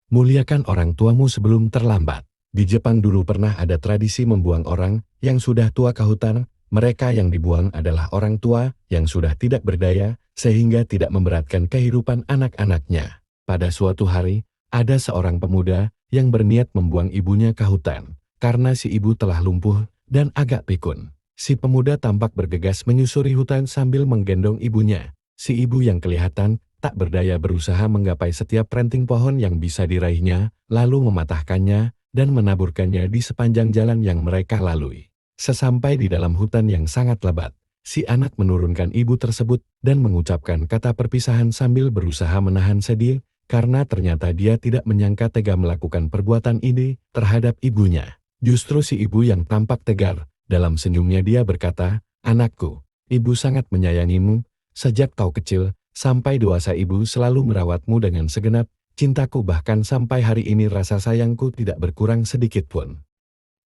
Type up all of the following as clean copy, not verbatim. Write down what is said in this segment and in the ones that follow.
Muliakan orang tuamu sebelum terlambat. Di Jepang dulu pernah ada tradisi membuang orang yang sudah tua ke hutan. Mereka yang dibuang adalah orang tua yang sudah tidak berdaya, sehingga tidak memberatkan kehidupan anak-anaknya. Pada suatu hari, ada seorang pemuda yang berniat membuang ibunya ke hutan, karena si ibu telah lumpuh dan agak pikun. Si pemuda tampak bergegas menyusuri hutan sambil menggendong ibunya. Si ibu yang kelihatan tak berdaya berusaha menggapai setiap ranting pohon yang bisa diraihnya, lalu mematahkannya dan menaburkannya di sepanjang jalan yang mereka lalui. Sesampai di dalam hutan yang sangat lebat, si anak menurunkan ibu tersebut dan mengucapkan kata perpisahan sambil berusaha menahan sedih, karena ternyata dia tidak menyangka tega melakukan perbuatan ini terhadap ibunya. Justru si ibu yang tampak tegar, dalam senyumnya dia berkata, "Anakku, ibu sangat menyayangimu, sejak kau kecil, sampai dewasa ibu selalu merawatmu dengan segenap cintaku, bahkan sampai hari ini rasa sayangku tidak berkurang sedikit pun.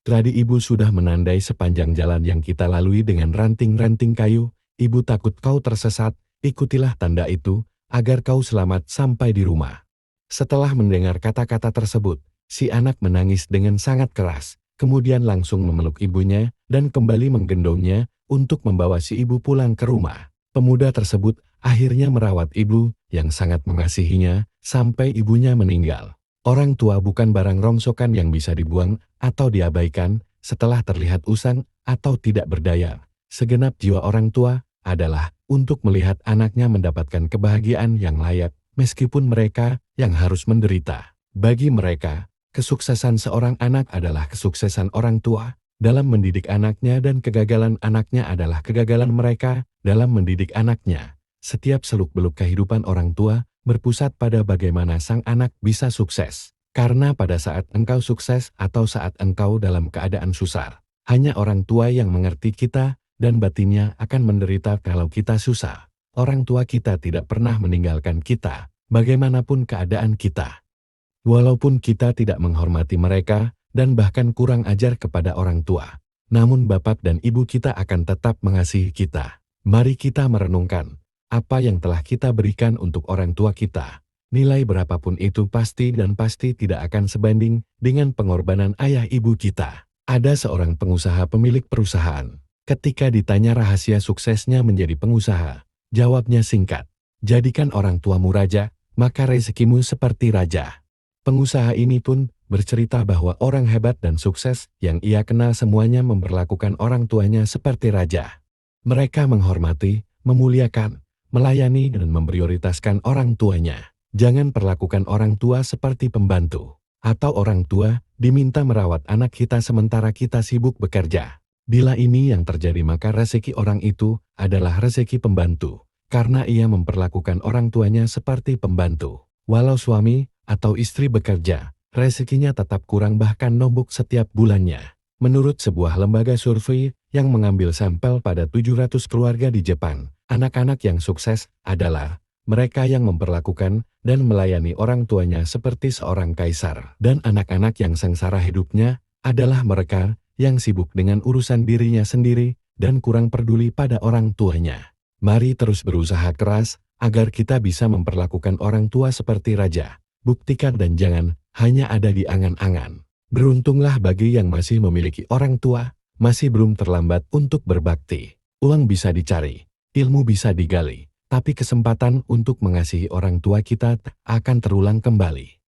Tadi ibu sudah menandai sepanjang jalan yang kita lalui dengan ranting-ranting kayu. Ibu takut kau tersesat, ikutilah tanda itu, agar kau selamat sampai di rumah." Setelah mendengar kata-kata tersebut, si anak menangis dengan sangat keras, kemudian langsung memeluk ibunya dan kembali menggendongnya untuk membawa si ibu pulang ke rumah. Pemuda tersebut akhirnya merawat ibu yang sangat mengasihinya sampai ibunya meninggal. Orang tua bukan barang rongsokan yang bisa dibuang atau diabaikan setelah terlihat usang atau tidak berdaya. Segenap jiwa orang tua adalah untuk melihat anaknya mendapatkan kebahagiaan yang layak, meskipun mereka yang harus menderita. Bagi mereka, kesuksesan seorang anak adalah kesuksesan orang tua dalam mendidik anaknya, dan kegagalan anaknya adalah kegagalan mereka dalam mendidik anaknya. Setiap seluk-beluk kehidupan orang tua berpusat pada bagaimana sang anak bisa sukses. Karena pada saat engkau sukses atau saat engkau dalam keadaan susah, hanya orang tua yang mengerti kita, dan batinnya akan menderita kalau kita susah. Orang tua kita tidak pernah meninggalkan kita, bagaimanapun keadaan kita. Walaupun kita tidak menghormati mereka, dan bahkan kurang ajar kepada orang tua, namun bapak dan ibu kita akan tetap mengasihi kita. Mari kita merenungkan, apa yang telah kita berikan untuk orang tua kita. Nilai berapapun itu pasti dan pasti tidak akan sebanding dengan pengorbanan ayah ibu kita. Ada seorang pengusaha pemilik perusahaan. Ketika ditanya rahasia suksesnya menjadi pengusaha, jawabnya singkat, "Jadikan orang tuamu raja, maka rezekimu seperti raja." Pengusaha ini pun bercerita bahwa orang hebat dan sukses yang ia kenal semuanya memperlakukan orang tuanya seperti raja. Mereka menghormati, memuliakan, melayani dan memprioritaskan orang tuanya. Jangan perlakukan orang tua seperti pembantu, atau orang tua diminta merawat anak kita sementara kita sibuk bekerja. Bila ini yang terjadi, maka rezeki orang itu adalah rezeki pembantu, karena ia memperlakukan orang tuanya seperti pembantu. Walau suami atau istri bekerja, rezekinya tetap kurang bahkan nombok setiap bulannya. Menurut sebuah lembaga survei yang mengambil sampel pada 700 keluarga di Jepang, anak-anak yang sukses adalah mereka yang memperlakukan dan melayani orang tuanya seperti seorang kaisar. Dan anak-anak yang sengsara hidupnya adalah mereka yang sibuk dengan urusan dirinya sendiri dan kurang peduli pada orang tuanya. Mari terus berusaha keras agar kita bisa memperlakukan orang tua seperti raja. Buktikan dan jangan hanya ada di angan-angan. Beruntunglah bagi yang masih memiliki orang tua, masih belum terlambat untuk berbakti. Uang bisa dicari, ilmu bisa digali, tapi kesempatan untuk mengasihi orang tua kita akan terulang kembali.